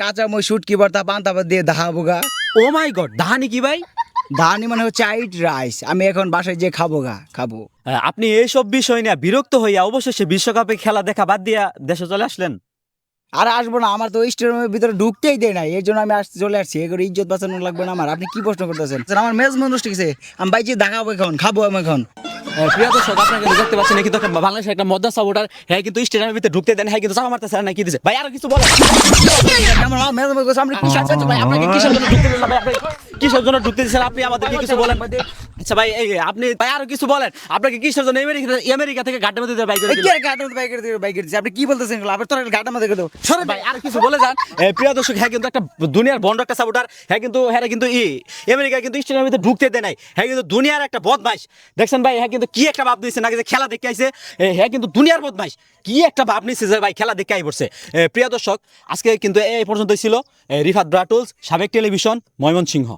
কাঁচামরিচ শুটকি ভর্তা পান্তা ভাত দিয়ে দাহাবো গা। ও মাই গড, দাহানি কি ভাই? ধানি মানে হচ্ছে আইট রাইস, আমি এখন বাসায় যে খাবো। আপনি এইসব বিষয় নিয়ে বিরক্ত হইয়া অবশেষে বিশ্বকাপে খেলা দেখা বাদ দিয়া দেশে চলে আসলেন। আর আসবো না, আমার তো স্টেডিয়ামের ভিতরে ঢুকতেই দেয় নাই, এর জন্য আমি চলে আসছি। এগুলো ইজ্জত বাঁচানো লাগবে না আমার। আপনি কি প্রশ্ন করতেছেন? আমার মেজমেন্ট ঠিক আছে, আমি বাইচে দেখাবো এখন, খাবো আমি এখন। প্রিয় দর্শক, আপনারা কিন্তু দেখতে পাচ্ছেন কিন্তু একটা বাংলাদেশের একটা মদ্দা সাপোর্টার, হ্যাঁ কিন্তু স্টেডিয়ামের ভিতরে ঢুকতে দেন, হ্যাঁ কিন্তু চাপা মারতেছে না, কি দিছে ভাই? আরো কিছু বলেন। আমার মেজমেন্ট করছে, আপনি কি আচ্ছা ভাই, আপনাকে কিসের জন্য ঢুকতে দিলেন না ভাই? আপনি কিসের জন্য ঢুকতে দিচ্ছেন? আপনি আমাদেরকে কিছু বলেন। আচ্ছা ভাই, এই আপনি ভাই আরো কিছু বলেন, আপনাকে কিসের জন্য আমেরিকা থেকে ঘাটের মধ্যে বাইক করে দিলেন? আপনি কি বলতেছেন? আপনি তোর ঘাটা মধ্যে দেবো সরে ভাই, আর কিছু বলে যান। প্রিয় দর্শক, হ্যাঁ কিন্তু একটা দুনিয়ার বন্ড একটা সাপোর্টার, হ্যাঁ কিন্তু হ্যাঁ কিন্তু আমেরিকা কিন্তু স্টেডিয়ামের ভিতরে ঢুকতে দেয় নাই, হ্যাঁ কিন্তু দুনিয়ার একটা বদমাইশ। দেখছেন ভাই, হ্যাঁ কিন্তু কি একটা ভাব দিয়েছে নাকি যে খেলা দেখে আইছে, হ্যাঁ কিন্তু দুনিয়ার বদমাইশ কি একটা ভাব নিচ্ছে যে ভাই খেলা দেখে আই পড়ছে। প্রিয় দর্শক, আজকে কিন্তু এই পর্যন্তই ছিল রিফাত ব্রাটুলস, সাবেক টেলিভিশন, ময়মনসিংহ।